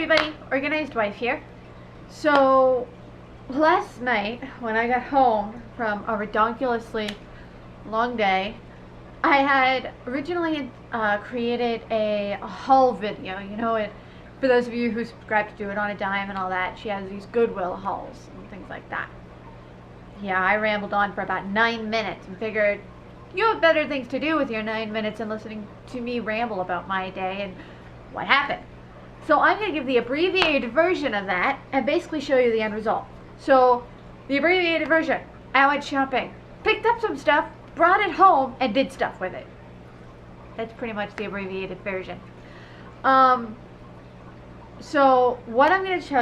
everybody, Organized Wife here. So last night when I got home from a ridiculously long day, I had originally created a haul video. You know, for those of you who subscribe to Do It on a Dime and all that, she has these Goodwill hauls and things like that. Yeah, I rambled on for about 9 minutes and figured you have better things to do with your 9 minutes than listening to me ramble about my day and what happened. So I'm going to give the abbreviated version of that and basically show you the end result. So the abbreviated version, I went shopping, picked up some stuff, brought it home, and did stuff with it. That's pretty much the abbreviated version. So what I'm going to show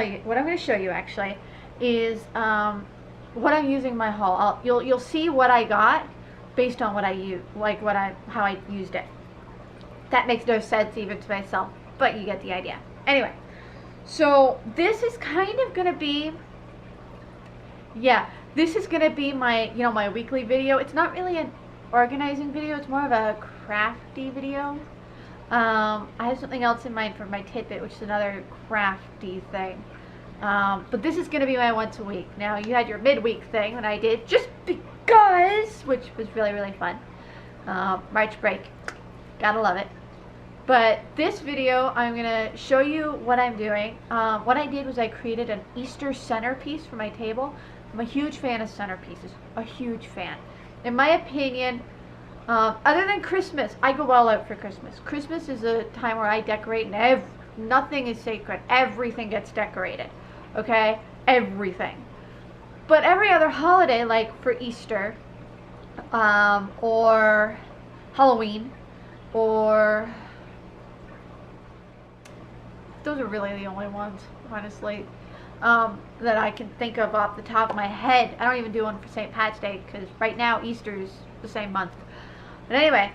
you actually is what I'm using my haul. You'll see what I got based on what I use, how I used it. That makes no sense even to myself, but you get the idea. Anyway, so this is kind of gonna be, this is gonna be my, my weekly video. It's not really an organizing video. It's more of a crafty video. I have something else in mind for my tidbit, which is another crafty thing. But this is gonna be my once a week. Now you had your midweek thing that I did just because, which was really, really fun. March break, gotta love it. But this video, I'm going to show you what I'm doing. What I did was I created an Easter centerpiece for my table. I'm a huge fan of centerpieces, a huge fan. In my opinion, other than Christmas, I go all out for Christmas. Christmas is a time where I decorate and nothing is sacred. Everything gets decorated, okay? Everything. But every other holiday, like for Easter, or Halloween, or... those are really the only ones, honestly, that I can think of off the top of my head. I don't even do one for St. Pat's Day because right now Easter is the same month. But anyway,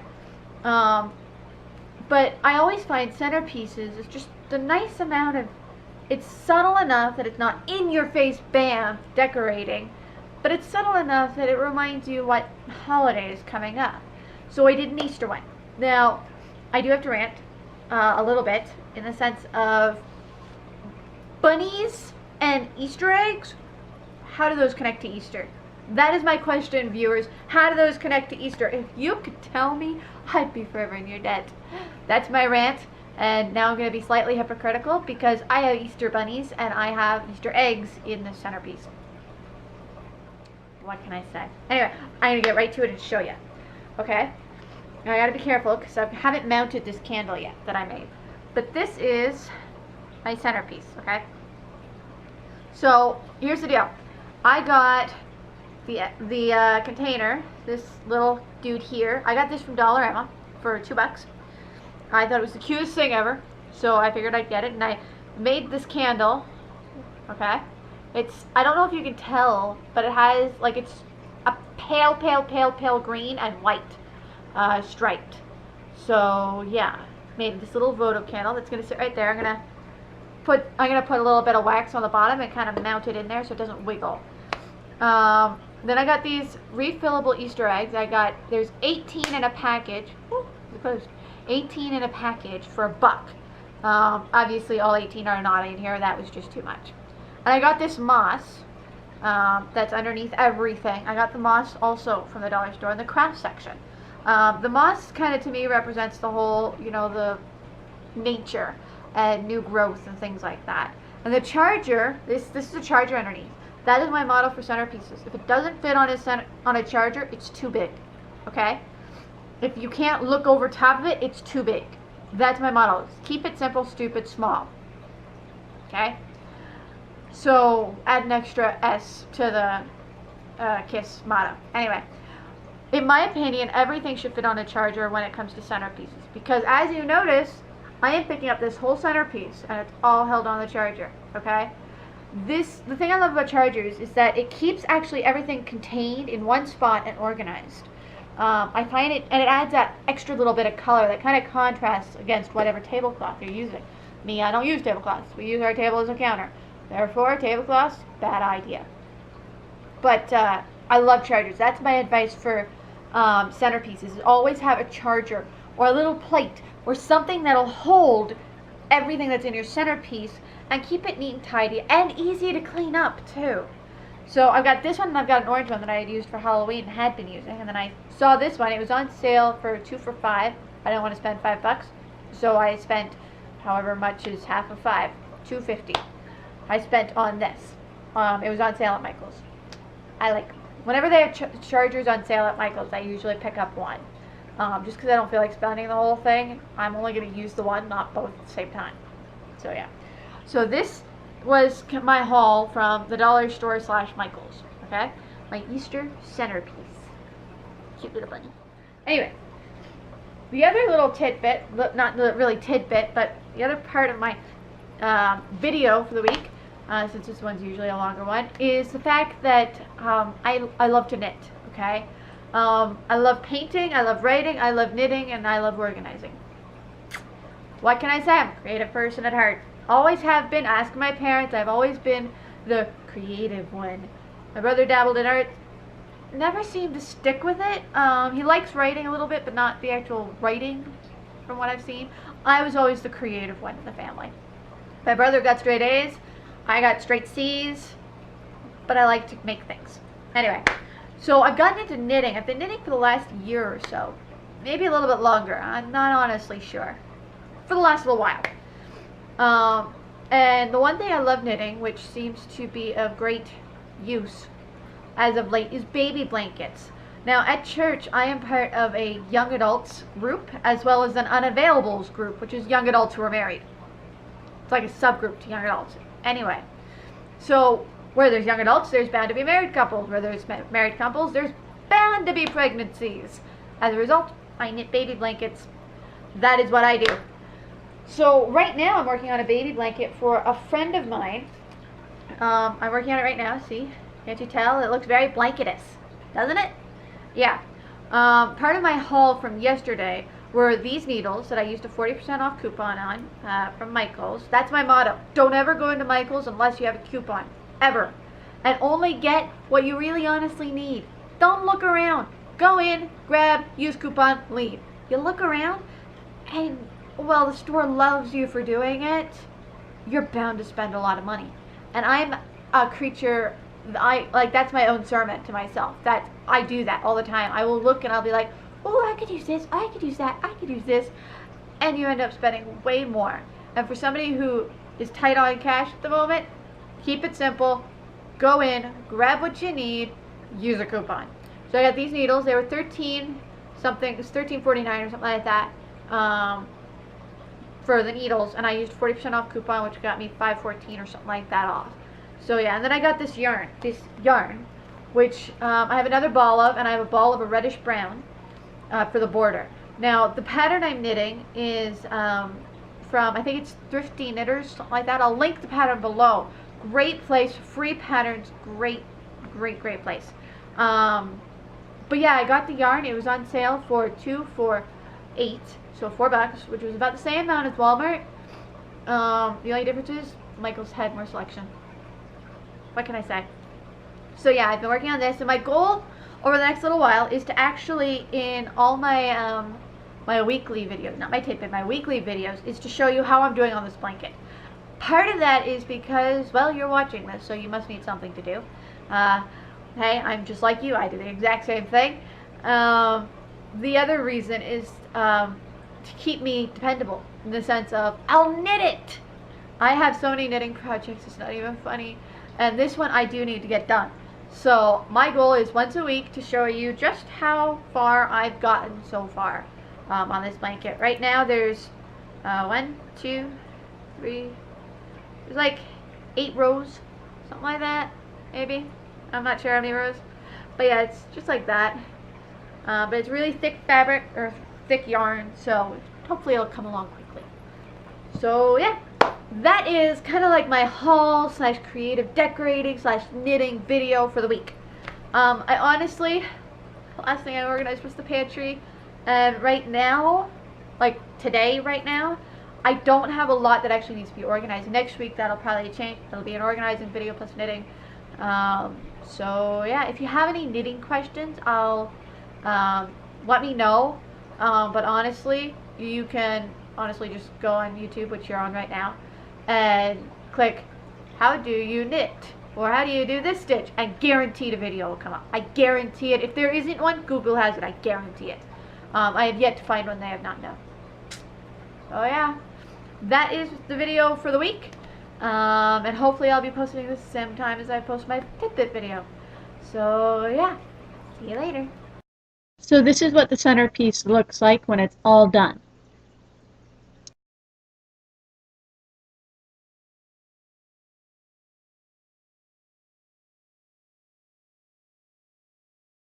but I always find centerpieces is just the nice amount of, it's subtle enough that it's not in your face, bam, decorating, but it's subtle enough that it reminds you what holiday is coming up. So I did an Easter one. Now, I do have to rant a little bit, in the sense of bunnies and Easter eggs. How do those connect to Easter? That is my question, viewers. How do those connect to Easter? If you could tell me, I'd be forever in your debt. That's my rant, and now I'm going to be slightly hypocritical because I have Easter bunnies and I have Easter eggs in the centerpiece. What can I say? Anyway, I'm going to get right to it and show you. Okay? Now I got to be careful because I haven't mounted this candle yet that I made. But this is my centerpiece, okay? So here's the deal. I got the container, this little dude here. I got this from Dollarama for $2. I thought it was the cutest thing ever, so I figured I'd get it, and I made this candle, okay? I don't know if you can tell, but it has, like, it's a pale, pale, pale, pale green and white striped. So yeah. Made this little votive candle that's gonna sit right there. I'm gonna put a little bit of wax on the bottom and kind of mount it in there so it doesn't wiggle. Then I got these refillable Easter eggs. There's 18 in a package. Ooh, 18 in a package for $1. Obviously all 18 are not in here. That was just too much. And I got this moss that's underneath everything. I got the moss also from the dollar store in the craft section. The moss kind of to me represents the whole, the nature and new growth and things like that. And the charger, this is a charger underneath. That is my model for centerpieces. If it doesn't fit on a charger, it's too big. Okay? If you can't look over top of it, it's too big. That's my model. Keep it simple, stupid, small. Okay? So add an extra S to the KISS motto. Anyway. In my opinion, everything should fit on a charger when it comes to centerpieces. Because as you notice, I am picking up this whole centerpiece and it's all held on the charger, okay? The thing I love about chargers is that it keeps actually everything contained in one spot and organized. I find it, and it adds that extra little bit of color that kind of contrasts against whatever tablecloth you're using. Me, I don't use tablecloths. We use our table as a counter. Therefore, tablecloths, bad idea. But I love chargers. That's my advice for centerpieces. Always have a charger or a little plate or something that'll hold everything that's in your centerpiece and keep it neat and tidy and easy to clean up too. So I've got this one and I've got an orange one that I had used for Halloween and had been using, and then I saw this one. It was on sale for 2 for $5. I didn't want to spend $5, so I spent however much is half of 5, $2.50. I spent on this. It was on sale at Michael's. I like whenever they have chargers on sale at Michael's, I usually pick up one. Just because I don't feel like spending the whole thing. I'm only going to use the one, not both at the same time. So yeah. So this was my haul from the dollar store / Michael's. Okay? My Easter centerpiece. Cute little bunny. Anyway. The other little tidbit, not really tidbit, but the other part of my video for the week, since this one's usually a longer one, is the fact that I love to knit, okay? I love painting, I love writing, I love knitting, and I love organizing. What can I say? I'm a creative person at heart. Always have been. Ask my parents. I've always been the creative one. My brother dabbled in art. Never seemed to stick with it. He likes writing a little bit, but not the actual writing from what I've seen. I was always the creative one in the family. My brother got straight A's. I got straight C's, but I like to make things. Anyway, so I've gotten into knitting. I've been knitting for the last year or so. Maybe a little bit longer. I'm not honestly sure. For the last little while. And the one thing I love knitting, which seems to be of great use as of late, is baby blankets. Now at church, I am part of a young adults group as well as an unavailables group, which is young adults who are married. It's like a subgroup to young adults. Anyway, so where there's young adults, there's bound to be married couples. Where there's married couples, there's bound to be pregnancies. As a result, I knit baby blankets. That is what I do. So right now I'm working on a baby blanket for a friend of mine. I'm working on it right now, see? Can't you tell? It looks very blanketous, doesn't it? Yeah. Part of my haul from yesterday were these needles that I used a 40% off coupon on from Michael's. That's my motto. Don't ever go into Michael's unless you have a coupon. Ever. And only get what you really honestly need. Don't look around. Go in, grab, use coupon, leave. You look around and, well, the store loves you for doing it. You're bound to spend a lot of money. And I'm a creature, that's my own sermon to myself. That I do that all the time. I will look and I'll be like, oh, I could use this, I could use that, I could use this. And you end up spending way more. And for somebody who is tight on cash at the moment, keep it simple. Go in, grab what you need, use a coupon. So I got these needles. They were $13 something, it's $13.49 or something like that for the needles, and I used 40% off coupon, which got me $5.14 or something like that off. So yeah, and then I got this yarn, which I have another ball of, and I have a ball of a reddish brown for the border. Now the pattern I'm knitting is from, I think it's Thrifty Knitters, something like that. I'll link the pattern below. Great place, free patterns, great place. But yeah, I got the yarn. It was on sale for 2 for $8, so $4, which was about the same amount as Walmart. The only difference is Michael's had more selection. What can I say? So yeah, I've been working on this, and my goal over the next little while is to actually, in all my my weekly videos, not my tidbit, my weekly videos, is to show you how I'm doing on this blanket. Part of that is because, well, you're watching this, so you must need something to do. Hey, I'm just like you. I do the exact same thing. The other reason is to keep me dependable, in the sense of, I'll knit it. I have so many knitting projects, it's not even funny. And this one I do need to get done. So my goal is once a week to show you just how far I've gotten so far on this blanket. Right now there's 1, 2, 3, there's like 8 rows, something like that, maybe. I'm not sure how many rows, but yeah, it's just like that. But it's really thick fabric, or thick yarn, so hopefully it'll come along quickly. So yeah, that is kind of like my haul / creative decorating / knitting video for the week. I honestly, the last thing I organized was the pantry, and right now, like today right now, I don't have a lot that actually needs to be organized. Next week that'll probably change. It'll be an organizing video plus knitting. So yeah, if you have any knitting questions, I'll let me know. But honestly, you can honestly just go on YouTube, which you're on right now, and click how do you knit, or how do you do this stitch, and guaranteed a video will come up. I guarantee it. If there isn't one, Google has it. I guarantee it. I have yet to find one they have not known. So yeah, that is the video for the week. And hopefully I'll be posting this the same time as I post my Fitbit video. So yeah, see you later. So this is what the centerpiece looks like when it's all done.